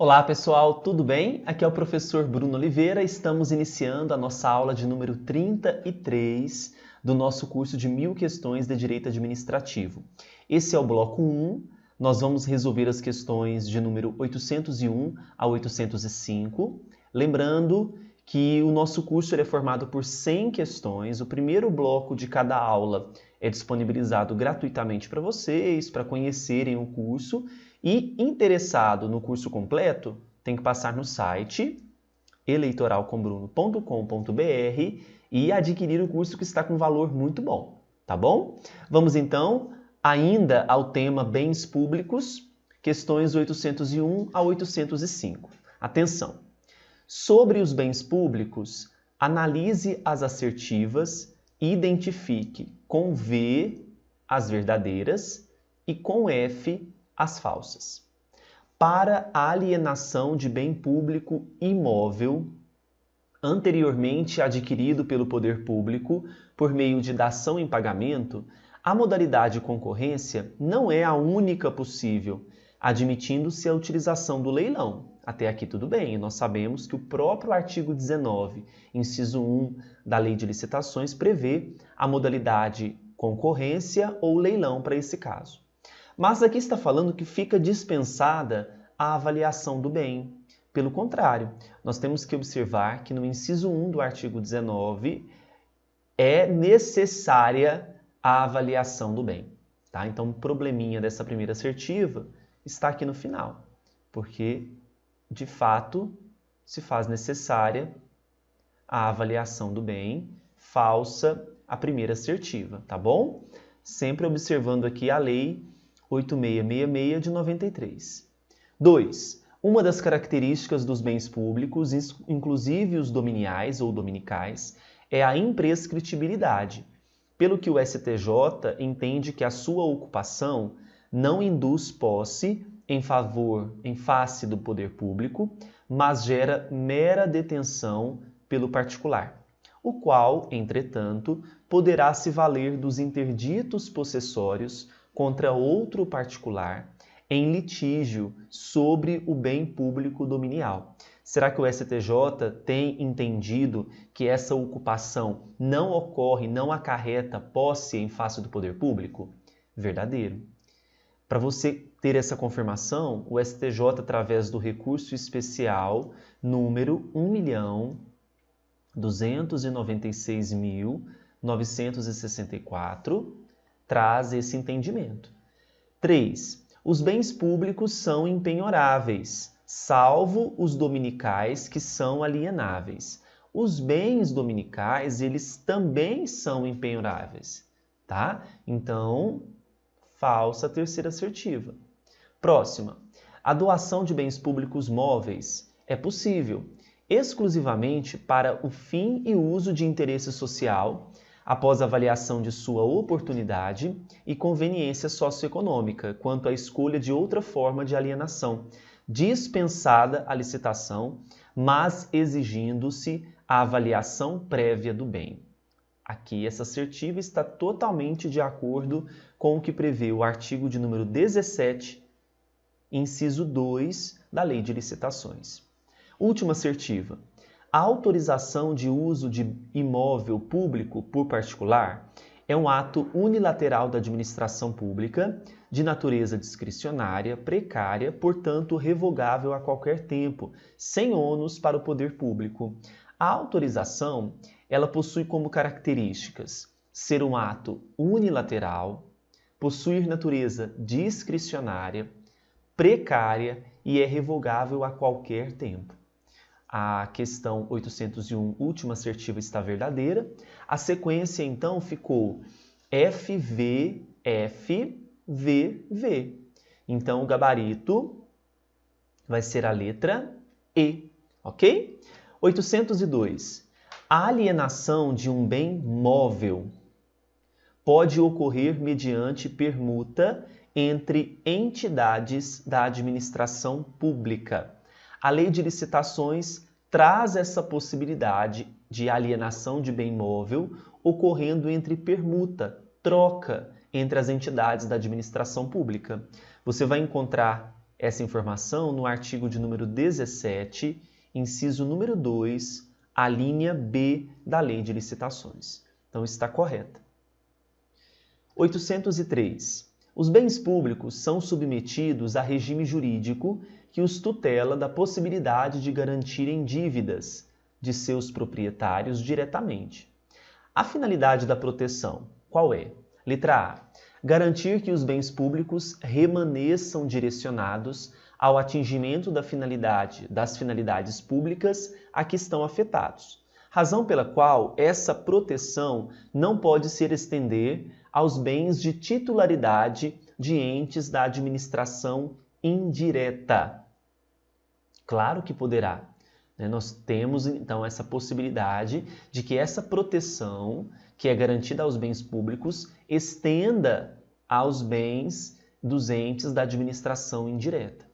Olá pessoal, tudo bem? Aqui é o professor Bruno Oliveira. Estamos iniciando a nossa aula de número 33 do nosso curso de 1000 questões de Direito Administrativo. Esse é o bloco 1. Nós vamos resolver as questões de número 801 a 805. Lembrando que o nosso curso é formado por 100 questões. O primeiro bloco de cada aula é disponibilizado gratuitamente para vocês, para conhecerem o curso. E interessado no curso completo, tem que passar no site eleitoralcombruno.com.br e adquirir o curso que está com valor muito bom, tá bom? Vamos então ainda ao tema bens públicos, questões 801 a 805. Atenção! Sobre os bens públicos, analise as assertivas e identifique com V as verdadeiras e com F as falsas. Para a alienação de bem público imóvel anteriormente adquirido pelo poder público por meio de dação em pagamento, a modalidade concorrência não é a única possível, admitindo-se a utilização do leilão. Até aqui tudo bem, nós sabemos que o próprio artigo 19, inciso 1 da Lei de Licitações prevê a modalidade concorrência ou leilão para esse caso. Mas aqui está falando que fica dispensada a avaliação do bem. Pelo contrário, nós temos que observar que no inciso 1 do artigo 19 é necessária a avaliação do bem. Tá? Então, o probleminha dessa primeira assertiva está aqui no final, porque, de fato, se faz necessária a avaliação do bem, falsa a primeira assertiva, tá bom? Sempre observando aqui a lei 8666 de 93. 2. Uma das características dos bens públicos, inclusive os dominiais ou dominicais, é a imprescritibilidade, pelo que o STJ entende que a sua ocupação não induz posse em face do poder público, mas gera mera detenção pelo particular, o qual, entretanto, poderá se valer dos interditos possessórios contra outro particular em litígio sobre o bem público dominial. Será que o STJ tem entendido que essa ocupação não ocorre, não acarreta posse em face do poder público? Verdadeiro. Para você ter essa confirmação, o STJ, através do recurso especial número 1.296.964, traz esse entendimento. 3. Os bens públicos são impenhoráveis, salvo os dominicais que são alienáveis. Os bens dominicais, eles também são impenhoráveis, tá? Então, falsa a terceira assertiva. Próxima. A doação de bens públicos móveis é possível exclusivamente para o fim e uso de interesse social, após avaliação de sua oportunidade e conveniência socioeconômica, quanto à escolha de outra forma de alienação, dispensada a licitação, mas exigindo-se a avaliação prévia do bem. Aqui, essa assertiva está totalmente de acordo com o que prevê o artigo de número 17, inciso 2 da Lei de Licitações. Última assertiva. A autorização de uso de imóvel público por particular é um ato unilateral da administração pública, de natureza discricionária, precária, portanto revogável a qualquer tempo, sem ônus para o poder público. A autorização, ela possui como características ser um ato unilateral, possuir natureza discricionária, precária e é revogável a qualquer tempo. A questão 801, última assertiva, está verdadeira. A sequência, então, ficou FV, FVV. Então, o gabarito vai ser a letra E, ok? 802. A alienação de um bem móvel pode ocorrer mediante permuta entre entidades da administração pública. A Lei de Licitações traz essa possibilidade de alienação de bem móvel ocorrendo entre troca entre as entidades da administração pública. Você vai encontrar essa informação no artigo de número 17, inciso número 2, a linha B da Lei de Licitações. Então, está correta. 803. Os bens públicos são submetidos a regime jurídico que os tutela da possibilidade de garantirem dívidas de seus proprietários diretamente. A finalidade da proteção, qual é? Letra A. Garantir que os bens públicos remaneçam direcionados ao atingimento das finalidades públicas a que estão afetados. Razão pela qual essa proteção não pode se estender aos bens de titularidade de entes da administração indireta. Claro que poderá. Nós temos, então, essa possibilidade de que essa proteção, que é garantida aos bens públicos, estenda aos bens dos entes da administração indireta.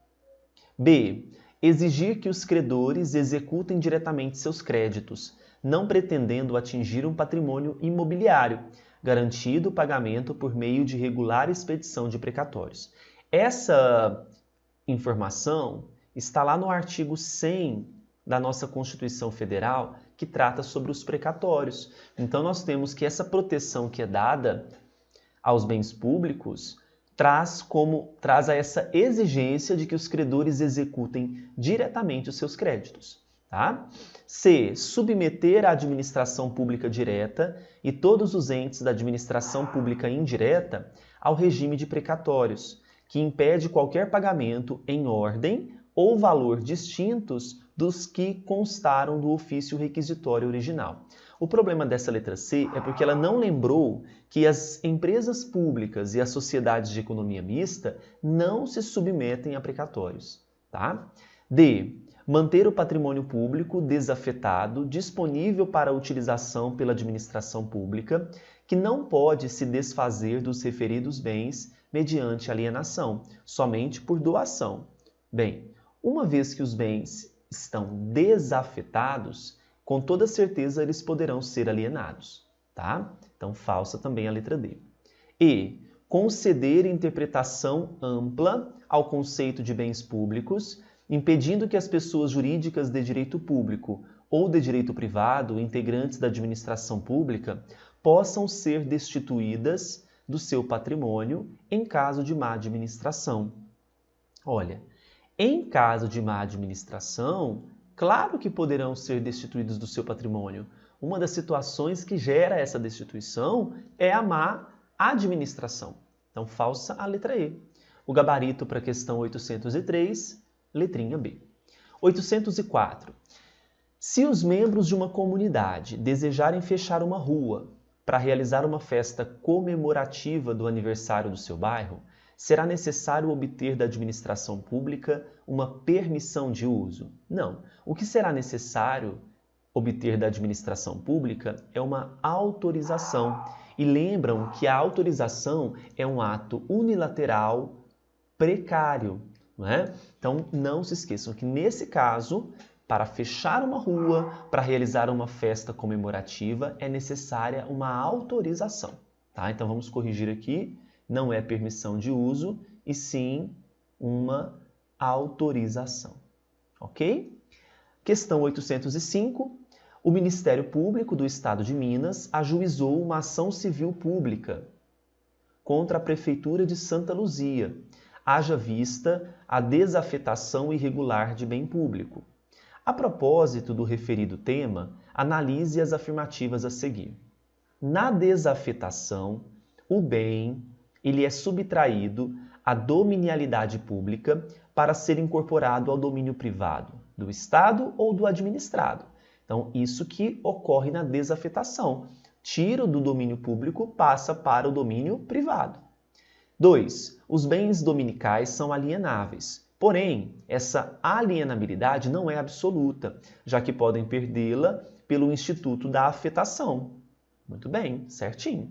B. Exigir que os credores executem diretamente seus créditos, não pretendendo atingir um patrimônio imobiliário, garantido o pagamento por meio de regular expedição de precatórios. Essa informação está lá no artigo 100 da nossa Constituição Federal, que trata sobre os precatórios. Então, nós temos que essa proteção que é dada aos bens públicos traz a essa exigência de que os credores executem diretamente os seus créditos. Tá? C. Submeter a administração pública direta e todos os entes da administração pública indireta ao regime de precatórios, que impede qualquer pagamento em ordem ou valor distintos dos que constaram do ofício requisitório original. O problema dessa letra C é porque ela não lembrou que as empresas públicas e as sociedades de economia mista não se submetem a precatórios. Tá? D. Manter o patrimônio público desafetado, disponível para utilização pela administração pública, que não pode se desfazer dos referidos bens mediante alienação, somente por doação. Bem, uma vez que os bens estão desafetados, com toda certeza eles poderão ser alienados. Tá? Então, falsa também a letra D. E. Conceder interpretação ampla ao conceito de bens públicos, impedindo que as pessoas jurídicas de direito público ou de direito privado, integrantes da administração pública, possam ser destituídas do seu patrimônio em caso de má administração. Olha, em caso de má administração, claro que poderão ser destituídos do seu patrimônio. Uma das situações que gera essa destituição é a má administração. Então, falsa a letra E. O gabarito para a questão 803, letrinha B. 804. Se os membros de uma comunidade desejarem fechar uma rua para realizar uma festa comemorativa do aniversário do seu bairro, será necessário obter da administração pública uma permissão de uso? Não. O que será necessário obter da administração pública é uma autorização. E lembram que a autorização é um ato unilateral precário. Não é? Então, não se esqueçam que, nesse caso, para fechar uma rua, para realizar uma festa comemorativa, é necessária uma autorização. Tá? Então, vamos corrigir aqui. Não é permissão de uso, e sim uma autorização. Ok? Questão 805. O Ministério Público do Estado de Minas ajuizou uma ação civil pública contra a Prefeitura de Santa Luzia, haja vista a desafetação irregular de bem público. A propósito do referido tema, analise as afirmativas a seguir. Na desafetação, o bem ele é subtraído à dominialidade pública para ser incorporado ao domínio privado, do Estado ou do administrado. Então, isso que ocorre na desafetação. Tira do domínio público, passa para o domínio privado. 2. Os bens dominicais são alienáveis. Porém, essa alienabilidade não é absoluta, já que podem perdê-la pelo instituto da afetação. Muito bem, certinho.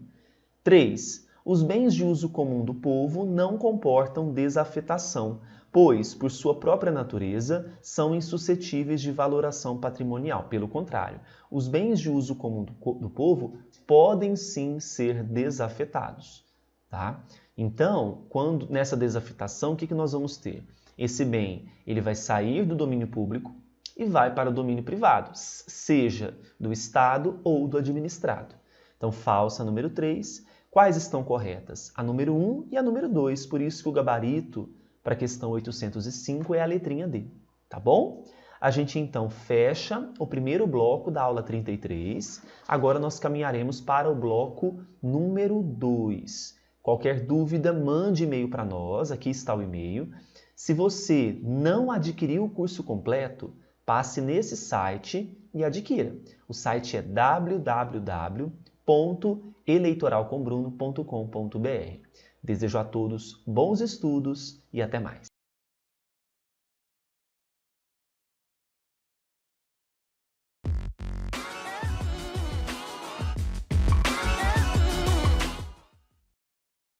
3. Os bens de uso comum do povo não comportam desafetação, pois, por sua própria natureza, são insuscetíveis de valoração patrimonial. Pelo contrário, os bens de uso comum do povo podem sim ser desafetados. Tá? Então, nessa desafetação, o que nós vamos ter? Esse bem ele vai sair do domínio público e vai para o domínio privado, seja do Estado ou do administrado. Então, falsa número 3. Quais estão corretas? A número 1 e a número 2, por isso que o gabarito para a questão 805 é a letrinha D, tá bom? A gente então fecha o primeiro bloco da aula 33. Agora nós caminharemos para o bloco número 2. Qualquer dúvida, mande e-mail para nós, aqui está o e-mail. Se você não adquiriu o curso completo, passe nesse site e adquira. O site é www.eleitoralcombruno.com.br. Desejo a todos bons estudos e até mais.